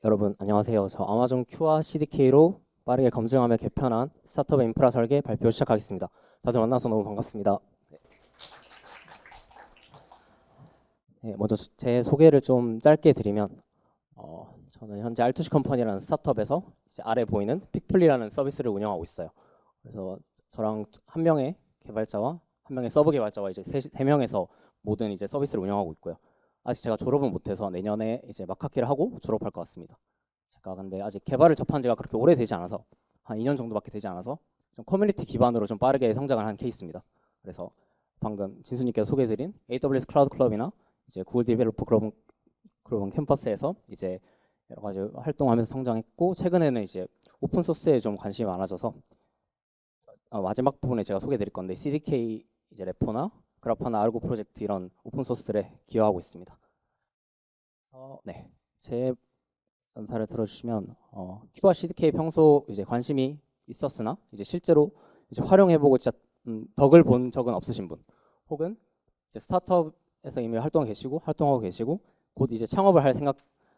여러분 안녕하세요. 저 아마존 Q와 CDK로 빠르게 검증하며 개편한 스타트업 인프라 설계 발표 시작하겠습니다. 다들 만나서 너무 반갑습니다. 네, 먼저 제 소개를 좀 짧게 드리면 저는 현재 알투시 컴퍼니라는 스타트업에서 이제 아래 보이는 픽플리라는 서비스를 운영하고 있어요. 그래서 저랑 한 명의 개발자와 한 명의 서브 개발자와 이제 세 명에서 모든 이제 서비스를 운영하고 있고요. 아직 제가 졸업은 못해서 내년에 이제 막학기를 하고 졸업할 것 같습니다. 제가 근데 아직 개발을 접한 지가 그렇게 오래되지 않아서 한 2년 정도밖에 되지 않아서 좀 커뮤니티 기반으로 좀 빠르게 성장을 한 케이스입니다. 그래서 방금 진수님께서 소개해드린 AWS 클라우드 클럽이나 이제 구글 디벨로퍼 그런 캠퍼스에서 이제 여러 가지 활동하면서 성장했고, 최근에는 이제 오픈 소스에 좀 관심이 많아져서 마지막 부분에 제가 소개해드릴 건데 CDK 이제 레포나 그라파나 알고 프로젝트 이런 오픈 소스들에 기여하고 있습니다. 네, 제 연사를 들어주시면 Q와 CDK 평소 이제 관심이 있었으나 이제 실제로 이제 활용해보고 진짜 덕을 본 적은 없으신 분, 혹은 이제 스타트업에서 이미 활동하고 계시고 곧 이제 창업을 할 생각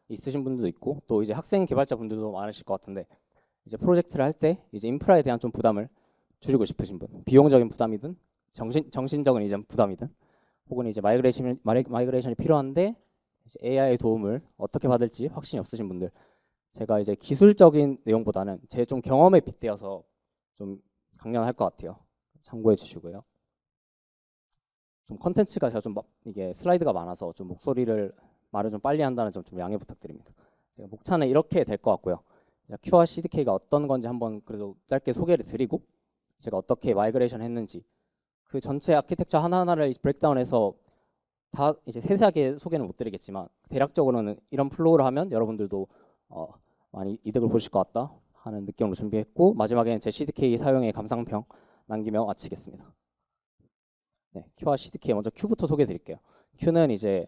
있으신 분들도 있고, 또 이제 학생 개발자 분들도 많으실 것 같은데 이제 프로젝트를 할 때 이제 인프라에 대한 좀 부담을 줄이고 싶으신 분, 비용적인 부담이든 정신적인 이제 부담이든, 혹은 이제 마이그레이션이 필요한데 이제 AI의 도움을 어떻게 받을지 확신이 없으신 분들, 제가 이제 기술적인 내용보다는 제 좀 경험에 빗대어서 좀 강연할 것 같아요. 참고해 주시고요. 좀 컨텐츠가 제가 좀 이게 슬라이드가 많아서 좀 말을 좀 빨리 한다는 점 좀 양해 부탁드립니다. 제가 목차는 이렇게 될 것 같고요. Q와 CDK가 어떤 건지 한번 그래도 짧게 소개를 드리고, 제가 어떻게 마이그레이션 했는지 그 전체 아키텍처 하나하나를 브레이크다운해서 다 이제 세세하게 소개는 못 드리겠지만 대략적으로는 이런 플로우를 하면 여러분들도 많이 이득을 보실 것 같다 하는 느낌으로 준비했고, 마지막에는 제 CDK 사용의 감상평 남기며 마치겠습니다. 네, Q와 CDK 먼저 Q부터 소개해 드릴게요. Q는 이제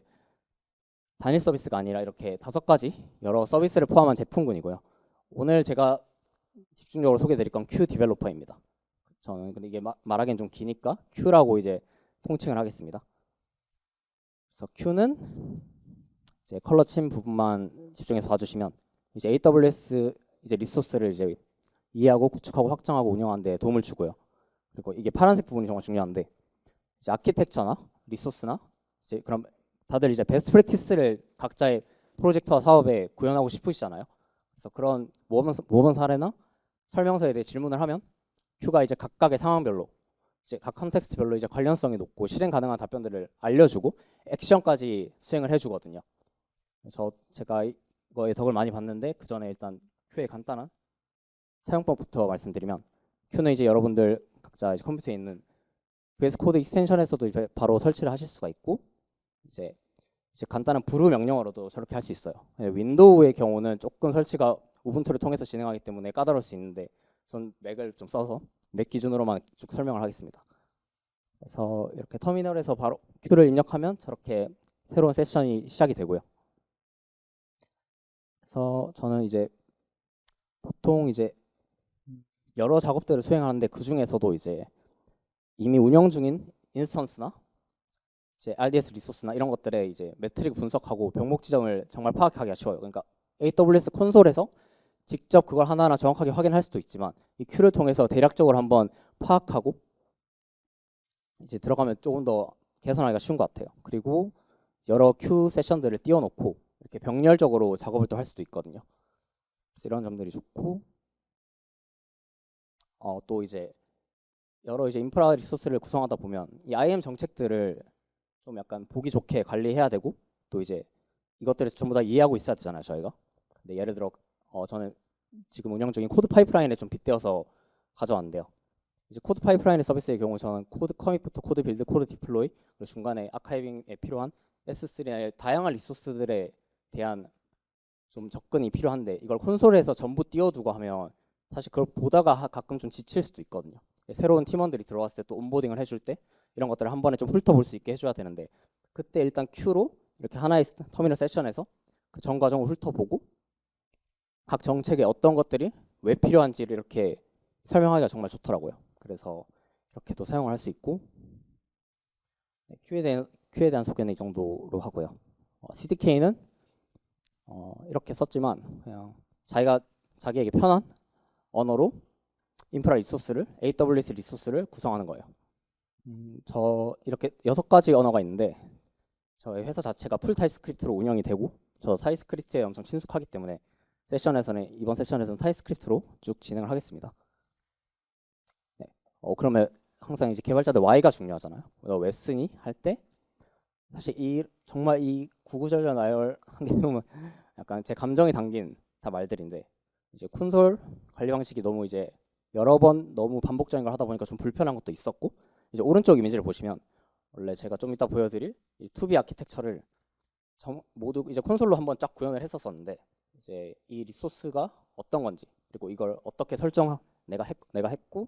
단일 서비스가 아니라 이렇게 5가지 여러 서비스를 포함한 제품군이고요. 오늘 제가 집중적으로 소개해 드릴 건 Q 디벨로퍼입니다. 저는 근데 이게 말하기엔 좀 기니까 Q라고 이제 통칭을 하겠습니다. 그래서 Q는 이제 컬러 침 부분만 집중해서 봐주시면 이제 AWS 이제 리소스를 이제 이해하고 구축하고 확장하고 운영하는 데 도움을 주고요. 그리고 이게 파란색 부분이 정말 중요한데 이제 아키텍처나 리소스나 이제 그럼 다들 이제 베스트 프랙티스를 각자의 프로젝트와 사업에 구현하고 싶으시잖아요. 그래서 그런 모범 사례나 설명서에 대해 질문을 하면 Q가 이제 각각의 상황별로 이제 각 컨텍스트별로 이제 관련성이 높고 실행 가능한 답변들을 알려주고 액션까지 수행을 해주거든요. 제가 이거에 덕을 많이 봤는데 그 전에 일단 Q의 간단한 사용법부터 말씀드리면, Q는 이제 여러분들 각자 이제 컴퓨터에 있는 VS 코드 익스텐션에서도 이제 바로 설치를 하실 수가 있고, 이제 간단한 브루 명령어로도 저렇게 할 수 있어요. 윈도우의 경우는 조금 설치가 우분투를 통해서 진행하기 때문에 까다로울 수 있는데 전 맥을 좀 써서 맥 기준으로만 쭉 설명을 하겠습니다. 그래서 이렇게 터미널에서 바로 Q를 입력하면 저렇게 새로운 세션이 시작이 되고요. 그래서 저는 이제 보통 이제 여러 작업들을 수행하는데 그 중에서도 이제 이미 운영 중인 인스턴스나 이제 RDS 리소스나 이런 것들에 이제 매트릭 분석하고 병목 지점을 정말 파악하기가 쉬워요. 그러니까 AWS 콘솔에서 직접 그걸 하나하나 정확하게 확인할 수도 있지만 이 Q를 통해서 대략적으로 한번 파악하고 이제 들어가면 조금 더 개선하기가 쉬운 것 같아요. 그리고 여러 Q 세션들을 띄워놓고 이렇게 병렬적으로 작업을 또 할 수도 있거든요. 그래서 이런 점들이 좋고, 또 이제 여러 이제 인프라 리소스를 구성하다 보면 이 IAM 정책들을 좀 약간 보기 좋게 관리해야 되고, 또 이제 이것들을 전부 다 이해하고 있어야 되잖아요, 저희가. 근데 예를 들어 저는 지금 운영 중인 코드 파이프라인에 좀 빗대어서 가져왔는데요. 이제 코드 파이프라인의 서비스의 경우 저는 코드 커밋부터 코드 빌드, 코드 디플로이, 그리고 중간에 아카이빙에 필요한 S3의 다양한 리소스들에 대한 좀 접근이 필요한데 이걸 콘솔에서 전부 띄워두고 하면 사실 그걸 보다가 가끔 좀 지칠 수도 있거든요. 새로운 팀원들이 들어왔을 때 또 온보딩을 해줄 때 이런 것들을 한 번에 좀 훑어볼 수 있게 해줘야 되는데, 그때 일단 Q로 이렇게 하나의 터미널 세션에서 그 전 과정을 훑어보고 각 정책에 어떤 것들이 왜 필요한지를 이렇게 설명하기가 정말 좋더라고요. 그래서 이렇게도 사용을 할 수 있고, Q에 대한 소개는 이 정도로 하고요. CDK는 이렇게 썼지만 그냥 자기에게 편한 언어로 인프라 리소스를 AWS 리소스를 구성하는 거예요. 저 이렇게 6가지 언어가 있는데 저희 회사 자체가 풀 타입스크립트로 운영이 되고 저 타입스크립트에 엄청 친숙하기 때문에 이번 세션에서는 타입스크립트로 쭉 진행을 하겠습니다. 네. 그러면 항상 이제 개발자들 Y가 중요하잖아요. 너 왜 쓰니? 할 때 사실 정말 이 구구절절 나열 한 게 보면 약간 제 감정이 담긴 다 말들인데 이제 콘솔 관리 방식이 너무 이제 여러 번 너무 반복적인 걸 하다 보니까 좀 불편한 것도 있었고 이제 오른쪽 이미지를 보시면 원래 제가 좀 이따 보여드릴 이 2B 아키텍처를 모두 이제 콘솔로 한번 쫙 구현을 했었었는데 이제 이 리소스가 어떤 건지 그리고 이걸 어떻게 내가 했고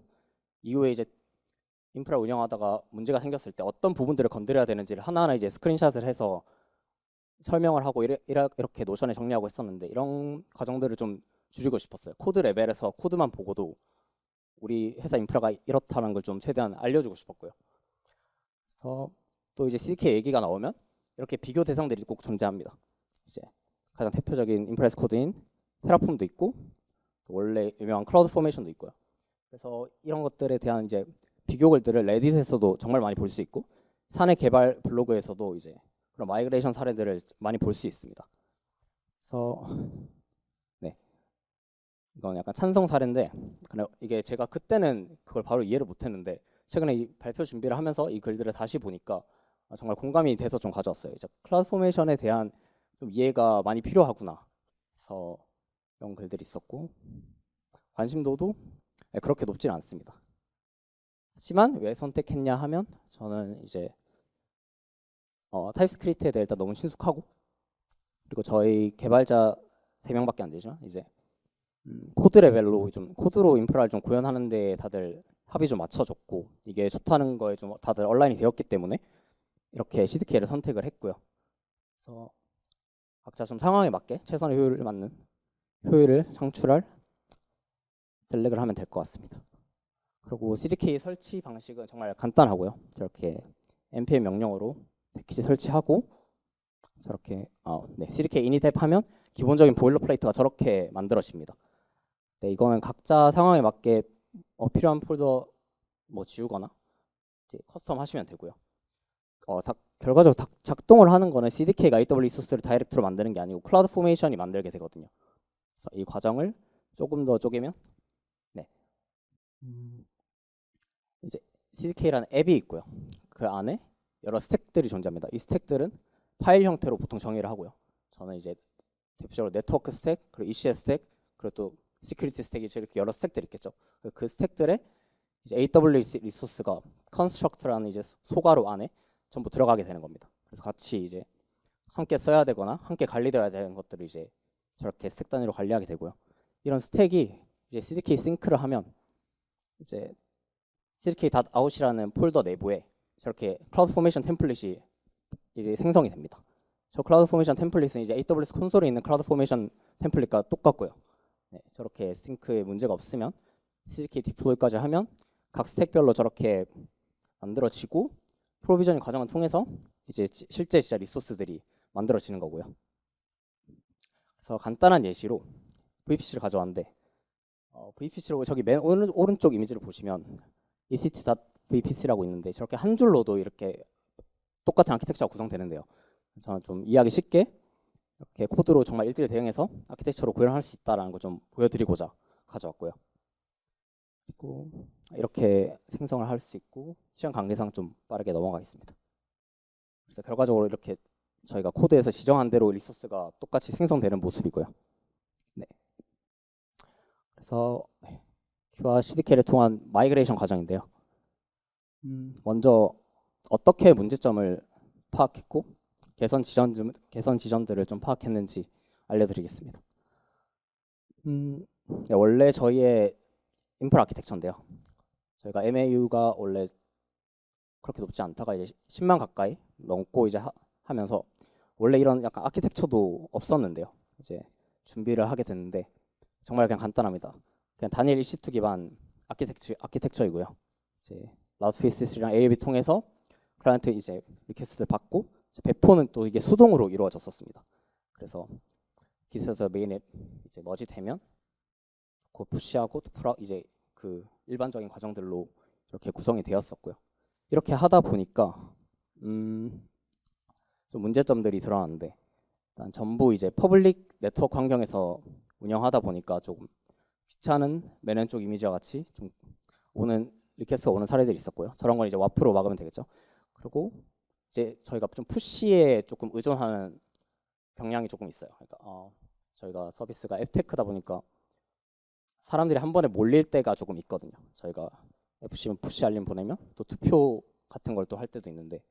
이후에 이제 인프라 운영하다가 문제가 생겼을 때 어떤 부분들을 건드려야 되는지를 하나하나 이제 스크린샷을 해서 설명을 하고 이렇게 노션에 정리하고 했었는데 이런 과정들을 좀 줄이고 싶었어요. 코드 레벨에서 코드만 보고도 우리 회사 인프라가 이렇다는 걸 좀 최대한 알려주고 싶었고요. 그래서 또 이제 CDK 얘기가 나오면 이렇게 비교 대상들이 꼭 존재합니다. 이제 가장 대표적인 인프레스 코드인 테라폼도 있고 또 원래 유명한 클라우드 포메이션도 있고요. 그래서 이런 것들에 대한 이제 비교 글들을 레딧에서도 정말 많이 볼 수 있고 사내 개발 블로그에서도 이제 그런 마이그레이션 사례들을 많이 볼 수 있습니다. 그래서 네, 이건 약간 찬성 사례인데 이게 제가 그때는 그걸 바로 이해를 못했는데 최근에 이 발표 준비를 하면서 이 글들을 다시 보니까 정말 공감이 돼서 좀 가져왔어요. 이제 클라우드 포메이션에 대한 좀 이해가 많이 필요하구나. 그래서 이런 글들이 있었고 관심도도 그렇게 높지는 않습니다. 하지만 왜 선택했냐 하면 저는 이제 타입스크립트에 대해 일단 너무 친숙하고 그리고 저희 개발자 3명밖에 안 되지만 이제 코드 레벨로 좀 코드로 인프라를 좀 구현하는데 다들 합의 좀 맞춰줬고 이게 좋다는 거에 좀 다들 온라인이 되었기 때문에 이렇게 CDK를 선택을 했고요. 그래서 각자 좀 상황에 맞게 최선의 효율을 창출할 셀렉을 하면 될 것 같습니다. 그리고 CDK 설치 방식은 정말 간단하고요. 저렇게 npm 명령어로 패키지 설치하고 저렇게 CDK init 앱 하면 기본적인 보일러플레이트가 저렇게 만들어집니다. 네, 이거는 각자 상황에 맞게 필요한 폴더 지우거나 이제 커스텀 하시면 되고요. 결과적으로 작동을 하는 거는 CDK가 AWS 리소스를 다이렉트로 만드는 게 아니고 클라우드 포메이션이 만들게 되거든요. 그래서 이 과정을 조금 더 쪼개면 이제 CDK라는 앱이 있고요. 그 안에 여러 스택들이 존재합니다. 이 스택들은 파일 형태로 보통 정의를 하고요. 저는 이제 대표적으로 네트워크 스택, 그리고 ECS 스택, 그리고 또 시큐리티 스택이 이렇게 여러 스택들이 있겠죠. 그 스택들에 이제 AWS 리소스가 컨스트럭트라는 이제 소가로 안에 전부 들어가게 되는 겁니다. 그래서 같이 이제 함께 써야 되거나 함께 관리되어야 되는 것들을 이제 저렇게 스택 단위로 관리하게 되고요. 이런 스택이 이제 CDK 싱크를 하면 이제 CDK.out이라는 폴더 내부에 저렇게 클라우드 포메이션 템플릿이 이제 생성이 됩니다. 저 클라우드 포메이션 템플릿은 이제 AWS 콘솔에 있는 클라우드 포메이션 템플릿과 똑같고요. 네, 저렇게 싱크에 문제가 없으면 CDK 디플로이까지 하면 각 스택별로 저렇게 만들어지고 프로비저닝 과정을 통해서 이제 실제 진짜 리소스들이 만들어지는 거고요. 그래서 간단한 예시로 VPC를 가져왔는데 VPC로 저기 맨 오른쪽 이미지를 보시면 EC2.VPC라고 있는데 저렇게 한 줄로도 이렇게 똑같은 아키텍처가 구성되는데요. 저는 좀 이해하기 쉽게 이렇게 코드로 정말 일대일 대응해서 아키텍처로 구현할 수 있다는 걸 좀 보여드리고자 가져왔고요. 그리고 이렇게 생성을 할 수 있고 시간 관계상 좀 빠르게 넘어가겠습니다. 그래서 결과적으로 이렇게 저희가 코드에서 지정한 대로 리소스가 똑같이 생성되는 모습이고요. 네. 그래서 Q와 CDK를 통한 마이그레이션 과정인데요. 먼저 어떻게 문제점을 파악했고 개선 지점들을 좀 파악했는지 알려드리겠습니다. 네, 원래 저희의 인프라 아키텍처인데요. 저희가 MAU가 원래 그렇게 높지 않다가 이제 10만 가까이 넘고 이제 하면서 원래 이런 약간 아키텍처도 없었는데요. 이제 준비를 하게 됐는데 정말 그냥 간단합니다. 그냥 단일 EC2 기반 아키텍처이고요. 이제 라우트PC랑 ALB 통해서 클라이언트 이제 리퀘스트를 받고 배포는 또 이게 수동으로 이루어졌었습니다. 그래서 기스에서 메인 앱 이제 머지되면 그 푸시하고 또 이제 그 일반적인 과정들로 이렇게 구성이 되었었고요. 이렇게 하다 보니까 좀 문제점들이 드러났는데, 일단 전부 이제 퍼블릭 네트워크 환경에서 운영하다 보니까 조금 귀찮은 매년 쪽 이미지와 같이 좀 리퀘스트가 오는 사례들이 있었고요. 저런 건 이제 와프로 막으면 되겠죠. 그리고 이제 저희가 좀 푸시에 조금 의존하는 경향이 조금 있어요. 그러니까 저희가 서비스가 앱테크다 보니까 사람들이 한 번에 몰릴 때가 조금 있거든요. 저희가 FC면 푸시 알림 보내면 또 투표 같은 걸 또 할 때도 있는데,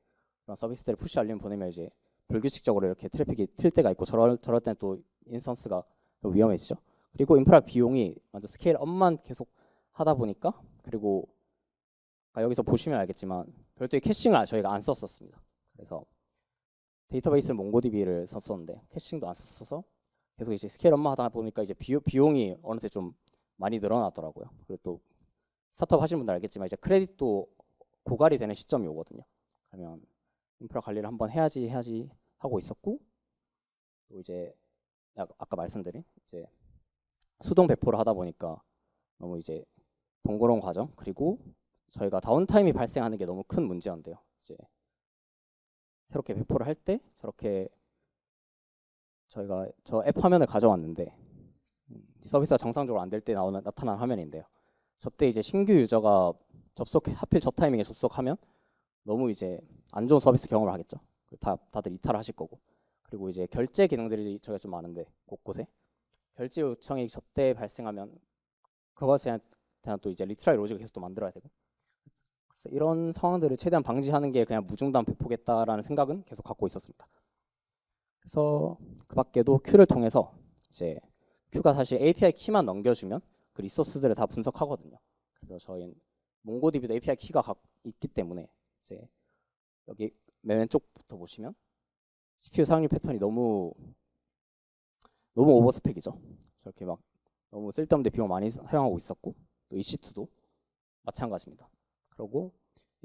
그런 서비스들을 푸시 알림 보내면 이제 불규칙적으로 이렇게 트래픽이 튈 때가 있고, 저럴 때는 또 인스턴스가 위험해지죠. 그리고 인프라 비용이 완전 스케일업만 계속 하다 보니까, 그리고 여기서 보시면 알겠지만 별도의 캐싱을 저희가 안 썼었습니다. 그래서 데이터베이스 몽고DB를 썼었는데 캐싱도 안 썼어서 계속 이제 스케일업만 하다 보니까 이제 비용이 어느새 좀 많이 늘어나더라고요. 그리고 또 스타트업 하시는 분들 알겠지만 이제 크레딧도 고갈이 되는 시점이 오거든요. 그러면 인프라 관리를 한번 해야지 하고 있었고, 또 이제 아까 말씀드린 이제 수동 배포를 하다 보니까 너무 이제 번거로운 과정, 그리고 저희가 다운타임이 발생하는 게 너무 큰 문제였는데요. 이제 새롭게 배포를 할 때 저렇게 저희가 저 앱 화면을 가져왔는데 서비스가 정상적으로 안 될 때 나타난 화면인데요. 저때 이제 신규 유저가 하필 저 타이밍에 접속하면 너무 이제 안 좋은 서비스 경험을 하겠죠. 다들 이탈을 하실 거고. 그리고 이제 결제 기능들이 저희가 좀 많은데 곳곳에 결제 요청이 저때 발생하면 그것에 대한 또 이제 리트라이 로직을 계속 또 만들어야 되고, 그래서 이런 상황들을 최대한 방지하는 게 그냥 무중단 배포겠다라는 생각은 계속 갖고 있었습니다. 그래서 그 밖에도 큐를 통해서 이제 큐가 사실 API 키만 넘겨주면 그 리소스들을 다 분석하거든요. 그래서 저희는 몽고DB도 API 키가 있기 때문에 이제 여기 맨 왼쪽부터 보시면 CPU 사용률 패턴이 너무 오버스펙이죠. 저렇게 막 너무 쓸데없는 비용 많이 사용하고 있었고, 또 EC2도 마찬가지입니다. 그리고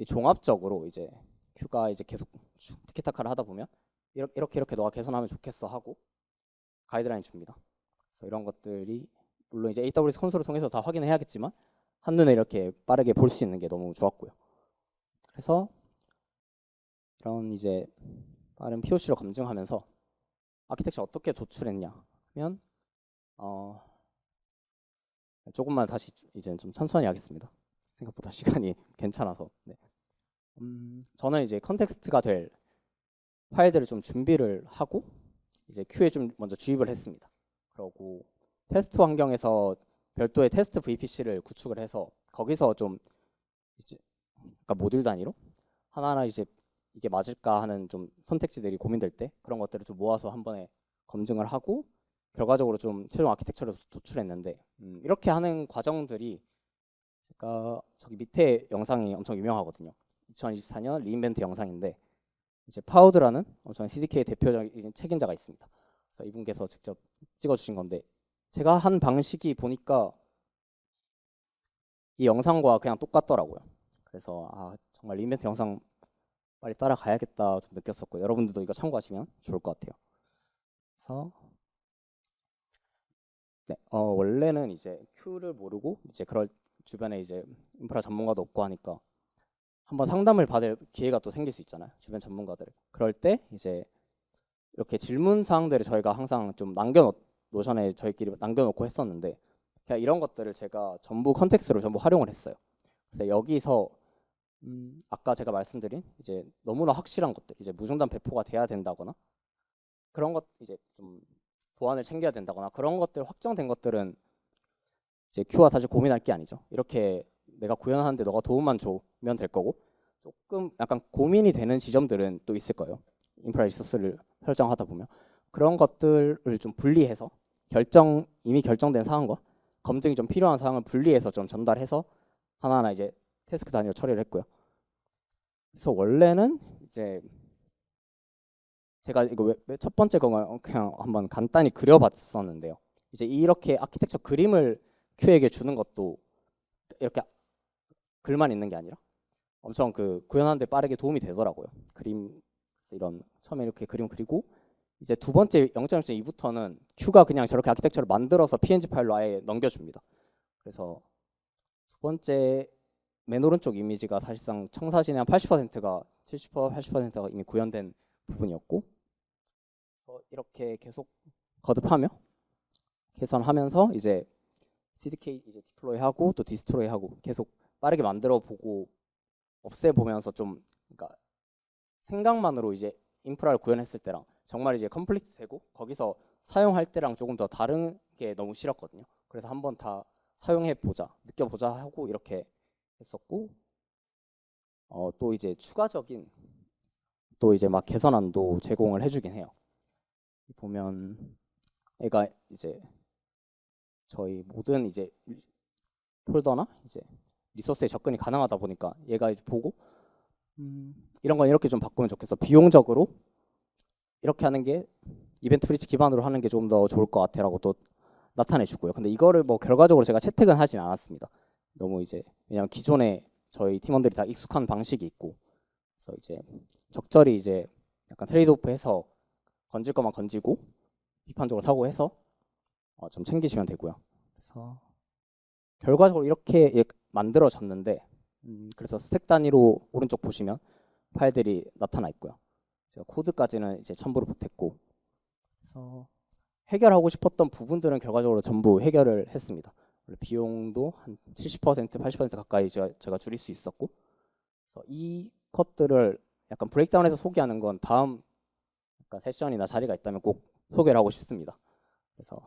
종합적으로 이제 큐가 이제 계속 티키타카를 하다 보면 이렇게 너가 개선하면 좋겠어 하고 가이드라인 줍니다. 그래서 이런 것들이 물론 이제 AWS 콘솔을 통해서 다 확인해야겠지만 한눈에 이렇게 빠르게 볼 수 있는 게 너무 좋았고요. 그래서 이런 이제 빠른 POC로 검증하면서 아키텍처 어떻게 도출했냐 하면 조금만 다시 이제 좀 천천히 하겠습니다. 생각보다 시간이 괜찮아서. 네. 저는 이제 컨텍스트가 될 파일들을 좀 준비를 하고 이제 큐에 좀 먼저 주입을 했습니다. 그리고 테스트 환경에서 별도의 테스트 VPC를 구축을 해서 거기서 좀 이제 그러니까 모듈 단위로 하나하나 이제 이게 맞을까 하는 좀 선택지들이 고민될 때 그런 것들을 좀 모아서 한 번에 검증을 하고 결과적으로 좀 최종 아키텍처를 도출했는데, 이렇게 하는 과정들이 제가 저기 밑에 영상이 엄청 유명하거든요. 2024년 리인벤트 영상인데 이제 파우드라는 엄청 CDK 대표적인 책임자가 있습니다. 그래서 이분께서 직접 찍어주신 건데, 제가 한 방식이 보니까 이 영상과 그냥 똑같더라고요. 그래서 정말 리인벤트 영상 빨리 따라가야겠다 좀 느꼈었고, 여러분들도 이거 참고하시면 좋을 것 같아요. 그래서 네, 원래는 이제 큐를 모르고 이제 그럴 주변에 이제 인프라 전문가도 없고 하니까 한번 상담을 받을 기회가 또 생길 수 있잖아요. 주변 전문가들. 그럴 때 이제 이렇게 질문 사항들을 저희가 항상 좀 노션에 저희끼리 남겨놓고 했었는데, 그냥 이런 것들을 제가 전부 컨텍스트로 전부 활용을 했어요. 그래서 여기서 아까 제가 말씀드린 이제 너무나 확실한 것들, 이제 무중단 배포가 돼야 된다거나 그런 것 이제 좀 보안을 챙겨야 된다거나 그런 것들 확정된 것들은 이제 큐가 사실 고민할 게 아니죠. 이렇게 내가 구현하는데 너가 도움만 주면 될 거고, 조금 약간 고민이 되는 지점들은 또 있을 거예요. 인프라 리소스를 설정하다 보면 그런 것들을 좀 분리해서 이미 결정된 사항과 검증이 좀 필요한 사항을 분리해서 좀 전달해서 하나하나 이제 태스크 단위로 처리를 했고요. 그래서 원래는 이제 제가 이거 첫 번째 거 그냥 한번 간단히 그려봤었는데요. 이제 이렇게 아키텍처 그림을 큐에게 주는 것도 이렇게 글만 있는 게 아니라 엄청 구현하는데 빠르게 도움이 되더라고요. 그림, 이런 처음에 이렇게 그림 그리고 이제 두 번째 0.0.2부터는 Q가 그냥 저렇게 아키텍처를 만들어서 PNG 파일로 아예 넘겨줍니다. 그래서 두 번째 맨 오른쪽 이미지가 사실상 청사진의 한 80%가 70% 80%가 이미 구현된 부분이었고 이렇게 계속 거듭하며 개선하면서 이제 CDK 이제 디플로이하고 또 디스트로이하고 계속 빠르게 만들어 보고 없애 보면서 좀 그러니까 생각만으로 이제 인프라를 구현했을 때랑 정말 이제 컴플리트 되고 거기서 사용할 때랑 조금 더 다른 게 너무 싫었거든요. 그래서 한번 다 사용해 보자, 느껴보자 하고 이렇게 했었고 또 이제 추가적인 또 이제 막 개선안도 제공을 해주긴 해요. 보면 얘가 이제 저희 모든 이제 폴더나 이제 리소스에 접근이 가능하다 보니까 얘가 이제 보고 이런 건 이렇게 좀 바꾸면 좋겠어. 비용적으로 이렇게 하는 게 이벤트 브리치 기반으로 하는 게 좀 더 좋을 것 같아라고 또 나타내 주고요. 근데 이거를 뭐 결과적으로 제가 채택은 하진 않았습니다. 너무 이제 왜냐면 기존에 저희 팀원들이 다 익숙한 방식이 있고 그래서 이제 적절히 이제 약간 트레이드오프해서 건질 것만 건지고 비판적으로 사고해서 좀 챙기시면 되고요. 그래서 결과적으로 이렇게 만들어졌는데 그래서 스택 단위로 오른쪽 보시면 파일들이 나타나 있고요. 제가 코드까지는 이제 첨부를 못했고 그래서 해결하고 싶었던 부분들은 결과적으로 전부 해결을 했습니다. 비용도 한 70% 80% 가까이 제가 줄일 수 있었고 그래서 이 것들을 약간 브레이크다운해서 소개하는 건 다음 약간 세션이나 자리가 있다면 꼭 소개를 하고 싶습니다. 그래서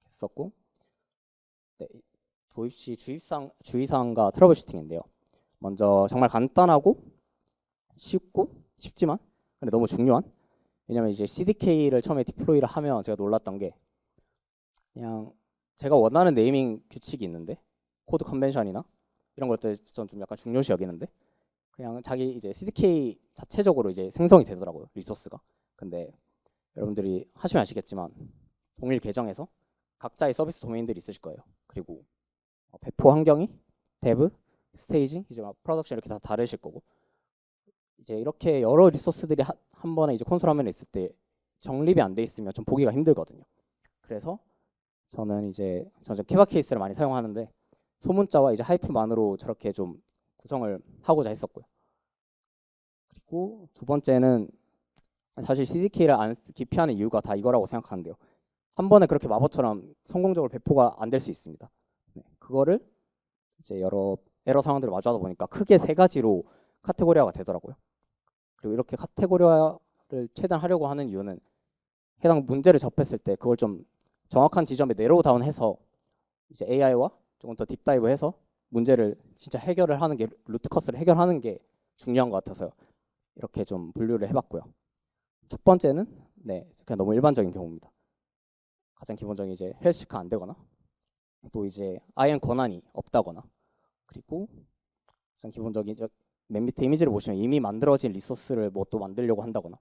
했었고 네, 도입 시 주의사항과 트러블 슈팅인데요. 먼저 정말 간단하고 쉽지만 근데 너무 중요한 왜냐면 이제 CDK를 처음에 디플로이를 하면 제가 놀랐던 게 그냥 제가 원하는 네이밍 규칙이 있는데 코드 컨벤션이나 이런 것들 전 좀 약간 중요시 여기는데 그냥 자기 이제 CDK 자체적으로 이제 생성이 되더라고요 리소스가. 근데 여러분들이 하시면 아시겠지만 동일 계정에서 각자의 서비스 도메인들이 있으실 거예요. 그리고 배포 환경이 데브, 스테이징, 이제 막 프로덕션 이렇게 다 다르실 거고 이제 이렇게 여러 리소스들이 한 번에 이제 콘솔 화면에 있을 때 정립이 안 돼 있으면 좀 보기가 힘들거든요. 그래서 저는 키바 케이스를 많이 사용하는데 소문자와 이제 하이프만으로 저렇게 좀 구성을 하고자 했었고요. 그리고 두 번째는 사실 CDK를 안 기피하는 이유가 다 이거라고 생각하는데요. 한 번에 그렇게 마법처럼 성공적으로 배포가 안 될 수 있습니다. 네, 그거를 이제 여러 에러 상황들을 마주하다 보니까 크게 세 가지로 카테고리화가 되더라고요. 그리고 이렇게 카테고리화를 최대한 하려고 하는 이유는 해당 문제를 접했을 때 그걸 좀 정확한 지점에 내로우 다운해서 이제 AI와 조금 더 딥다이브해서 문제를 진짜 해결을 하는 게 루트 커스를 해결하는 게 중요한 것 같아서요. 이렇게 좀 분류를 해봤고요. 첫 번째는 네 그냥 너무 일반적인 경우입니다. 가장 기본적인 이제 헬스체크 안 되거나 또 이제 IAM 권한이 없다거나 그리고 가장 기본적인 맨 밑에 이미지를 보시면 이미 만들어진 리소스를 뭐 또 만들려고 한다거나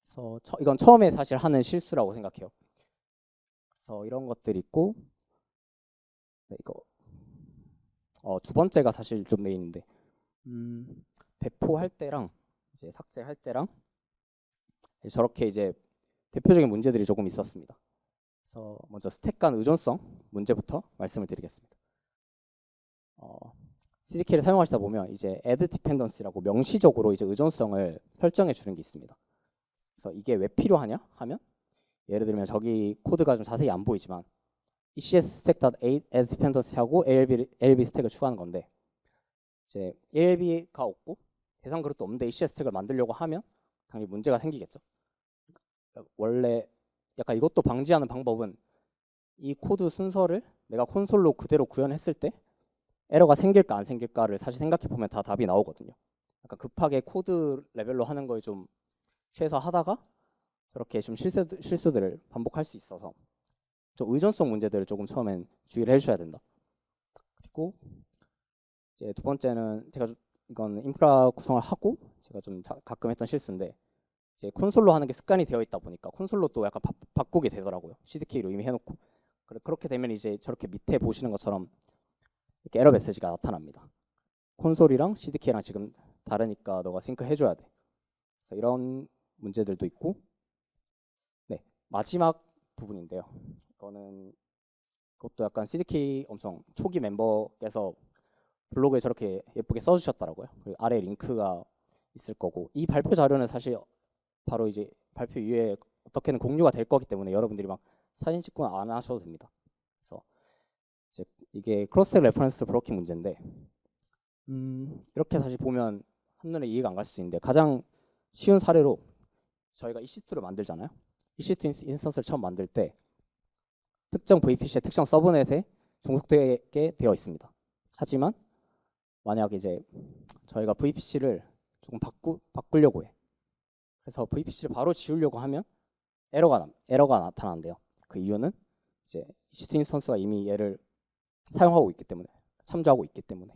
그래서 이건 처음에 사실 하는 실수라고 생각해요. 그래서 이런 것들이 있고 네, 이거 두 번째가 사실 좀 메인인데 배포할 때랑 이제 삭제할 때랑 저렇게 이제 대표적인 문제들이 조금 있었습니다. 그래서 먼저 스택 간 의존성 문제부터 말씀을 드리겠습니다. CDK를 사용하시다 보면 이제 add dependency라고 명시적으로 이제 의존성을 설정해 주는 게 있습니다. 그래서 이게 왜 필요하냐 하면 예를 들면 저기 코드가 좀 자세히 안 보이지만 ECS stack.add dependency하고 ALB 스택을 추가하는 건데 이제 ALB가 없고 대상 그릇도 없는데 ECS 스택을 만들려고 하면 당연히 문제가 생기겠죠. 그러니까 원래 약간 이것도 방지하는 방법은 이 코드 순서를 내가 콘솔로 그대로 구현했을 때 에러가 생길까 안 생길까를 사실 생각해 보면 다 답이 나오거든요. 약간 급하게 코드 레벨로 하는 걸 좀 최소화하다가 저렇게 좀 실수들을 반복할 수 있어서 좀 의존성 문제들을 조금 처음엔 주의를 해주셔야 된다. 그리고 이제 두 번째는 제가 이건 인프라 구성을 하고 제가 좀 가끔 했던 실수인데 이제 콘솔로 하는 게 습관이 되어 있다 보니까 콘솔로 또 약간 바꾸게 되더라고요. CDK로 이미 해놓고 그렇게 되면 이제 저렇게 밑에 보시는 것처럼 이렇게 에러 메시지가 나타납니다. 콘솔이랑 CDK랑 지금 다르니까 너가 싱크 해줘야 돼. 그래서 이런 문제들도 있고 마지막 부분인데요. 그것도 약간 CDK 엄청 초기 멤버께서 블로그에 저렇게 예쁘게 써주셨더라고요. 그리고 아래 링크가 있을 거고, 이 발표 자료는 사실 바로 이제 발표 이후에 어떻게든 공유가 될 거기 때문에 여러분들이 막 사진 찍고 안 하셔도 됩니다. 그래서 이제 이게 크로스 레퍼런스 브로킹 문제인데, 이렇게 다시 보면 한눈에 이해가 안 갈 수 있는데, 가장 쉬운 사례로 저희가 EC2를 만들잖아요. EC2 인스턴스를 처음 만들 때 특정 VPC의 특정 서브넷에 종속되게 되어 있습니다. 하지만 만약 이제 저희가 VPC를 조금 바꾸려고 해. 그래서 VPC를 바로 지우려고 하면 에러가 나타난대요. 그 이유는 이제 EC2 인스턴스가 이미 얘를 사용하고 있기 때문에, 참조하고 있기 때문에.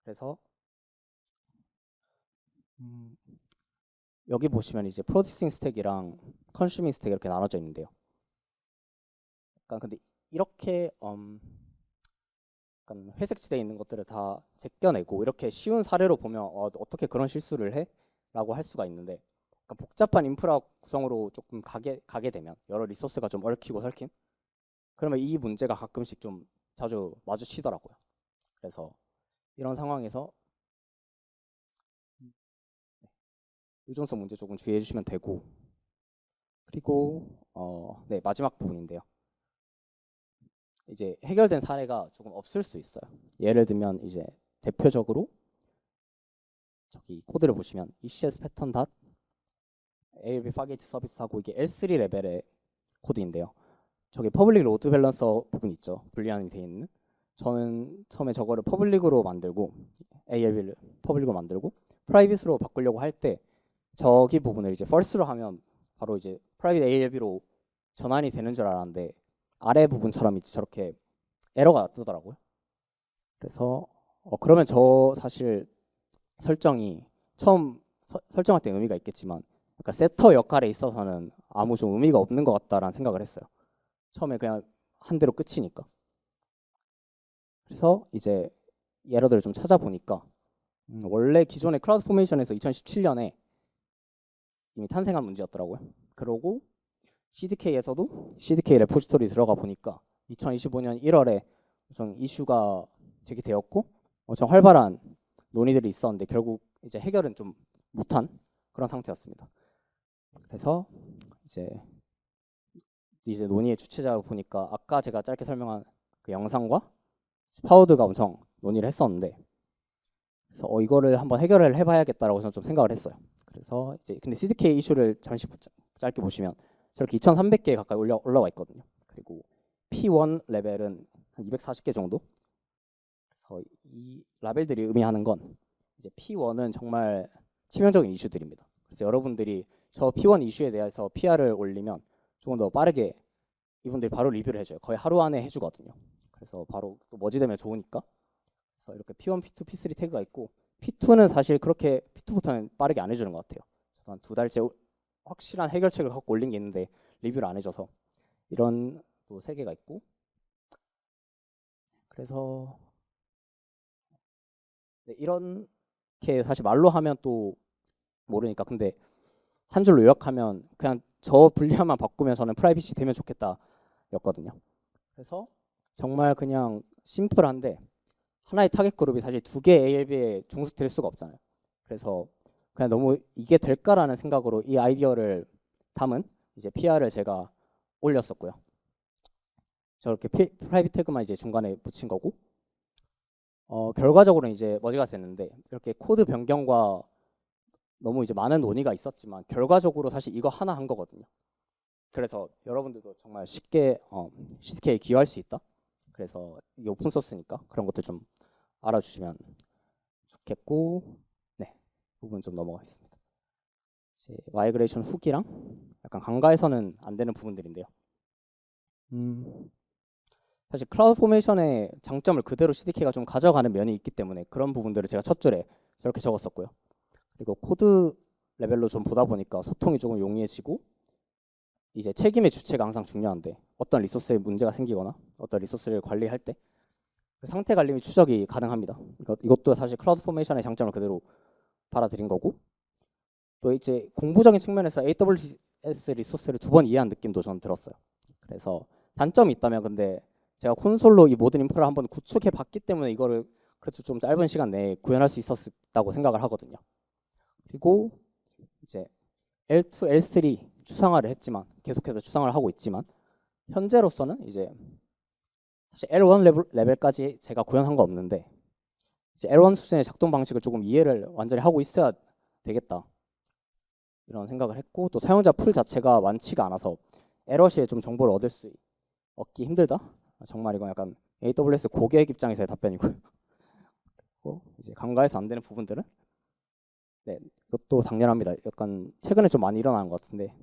그래서 여기 보시면 이제 프로듀싱 스택이랑 컨슈밍 스택 이렇게 나눠져 있는데요. 약간 근데 이렇게 약간 회색지대에 있는 것들을 다 제껴내고 이렇게 쉬운 사례로 보면 어떻게 그런 실수를 해? 라고 할 수가 있는데, 약간 복잡한 인프라 구성으로 조금 가게 되면 여러 리소스가 좀 얽히고 설킨, 그러면 이 문제가 가끔씩 좀 자주 마주치더라고요. 그래서 이런 상황에서 의존성 문제 조금 주의해 주시면 되고, 그리고 네, 마지막 부분인데요. 이제 해결된 사례가 조금 없을 수 있어요. 예를 들면 이제 대표적으로 저기 코드를 보시면 ECS 패턴 닷 ALB 파게이트 서비스하고 이게 L3 레벨의 코드인데요. 저기 퍼블릭 로드 밸런서 부분 있죠. 불리한이 돼 있는. 저는 처음에 저거를 퍼블릭으로 만들고 ALB를 퍼블릭으로 만들고 프라이빗으로 바꾸려고 할 때 저기 부분을 이제 false로 하면 바로 이제 프라이빗 ALB로 전환이 되는 줄 알았는데 아래 부분처럼 이제 저렇게 에러가 뜨더라고요. 그래서 그러면 저 사실 설정이 처음 설정할 때 의미가 있겠지만 약간 세터 역할에 있어서는 아무 좀 의미가 없는 것 같다라는 생각을 했어요. 처음에 그냥 한 대로 끝이니까. 그래서 이제 에러들을 좀 찾아보니까 원래 기존의 클라우드 포메이션에서 2017년에 이미 탄생한 문제였더라고요. 그러고 CDK에서도 CDK 레포지토리 들어가 보니까 2025년 1월에 좀 이슈가 제기되었고 엄청 활발한 논의들이 있었는데 결국 이제 해결은 좀 못한 그런 상태였습니다. 그래서 이제 논의의 주체자를 보니까 아까 제가 짧게 설명한 그 영상과 파우드가 엄청 논의를 했었는데, 그래서 이거를 한번 해결을 해봐야겠다라고 저는 좀 생각을 했어요. 그래서 이제 근데 CDK 이슈를 잠시 짧게 보시면 저렇게 2,300개 가까이 올라와 있거든요. 그리고 P1 레벨은 한 240개 정도. 그래서 이 라벨들이 의미하는 건 이제 P1은 정말 치명적인 이슈들입니다. 그래서 여러분들이 저 P1 이슈에 대해서 PR을 올리면 조금 더 빠르게 이분들이 바로 리뷰를 해줘요. 거의 하루 안에 해주거든요. 그래서 바로 또 머지되면 좋으니까. 그래서 이렇게 P1, P2, P3 태그가 있고 P2는 사실 그렇게 P2부터는 빠르게 안 해주는 것 같아요. 저도 한 2달째 확실한 해결책을 갖고 올린 게 있는데 리뷰를 안 해줘서 이런 또 3개가 있고, 그래서 네, 이렇게 사실 말로 하면 또 모르니까 근데 한 줄로 요약하면 그냥 저 분리함만 바꾸면 저는 프라이빗이 되면 좋겠다 였거든요. 그래서 정말 그냥 심플한데 하나의 타겟 그룹이 사실 2개 ALB에 종속될 수가 없잖아요. 그래서 그냥 너무 이게 될까라는 생각으로 이 아이디어를 담은 이제 PR을 제가 올렸었고요. 저렇게 프라이빗 태그만 이제 중간에 붙인 거고, 결과적으로는 이제 머지가 됐는데 이렇게 코드 변경과 너무 이제 많은 논의가 있었지만 결과적으로 사실 이거 하나 한 거거든요. 그래서 여러분들도 정말 쉽게 CDK에 기여할 수 있다. 그래서 이게 오픈 소스니까 그런 것들 좀 알아주시면 좋겠고, 네, 부분 좀 넘어가겠습니다. 이제 마이그레이션 후기랑 약간 간과해서는 안 되는 부분들인데요. 사실 클라우드 포메이션의 장점을 그대로 CDK가 좀 가져가는 면이 있기 때문에 그런 부분들을 제가 첫 줄에 저렇게 적었었고요. 그리고 코드 레벨로 좀 보다 보니까 소통이 조금 용이해지고 이제 책임의 주체가 항상 중요한데 어떤 리소스에 문제가 생기거나 어떤 리소스를 관리할 때 그 상태 관리 및 추적이 가능합니다. 이것도 사실 클라우드 포메이션의 장점을 그대로 받아들인 거고, 또 이제 공부적인 측면에서 AWS 리소스를 두 번 이해한 느낌도 저는 들었어요. 그래서 단점이 있다면 근데 제가 콘솔로 이 모든 인프라를 한번 구축해 봤기 때문에 이거를 그래도 좀 짧은 시간 내에 구현할 수 있었다고 생각을 하거든요. 그리고 이제 L2, L3 추상화를 했지만 계속해서 추상화를 하고 있지만 현재로서는 이제 사실 L1 레벨까지 제가 구현한 거 없는데 이제 L1 수준의 작동 방식을 조금 이해를 완전히 하고 있어야 되겠다 이런 생각을 했고 또 사용자 풀 자체가 많지가 않아서 에러 시에 좀 정보를 얻기 힘들다. 정말 이건 약간 AWS 고객 입장에서의 답변이고요. 그리고 이제 간과해서 안 되는 부분들은 네 이것도 당연합니다. 약간 최근에 좀 많이 일어나는 것 같은데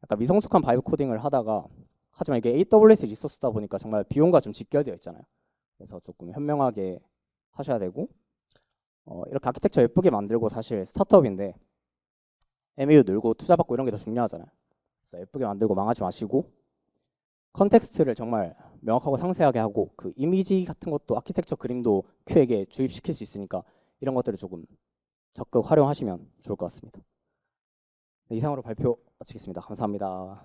약간 미성숙한 바이브 코딩을 하다가 하지만 이게 AWS 리소스다 보니까 정말 비용과 좀 직결되어 있잖아요. 그래서 조금 현명하게 하셔야 되고 이렇게 아키텍처 예쁘게 만들고 사실 스타트업인데 MAU 늘고 투자 받고 이런 게 더 중요하잖아요. 그래서 예쁘게 만들고 망하지 마시고 컨텍스트를 정말 명확하고 상세하게 하고 그 이미지 같은 것도 아키텍처 그림도 큐에게 주입시킬 수 있으니까 이런 것들을 조금 적극 활용하시면 좋을 것 같습니다. 네, 이상으로 발표 마치겠습니다. 감사합니다.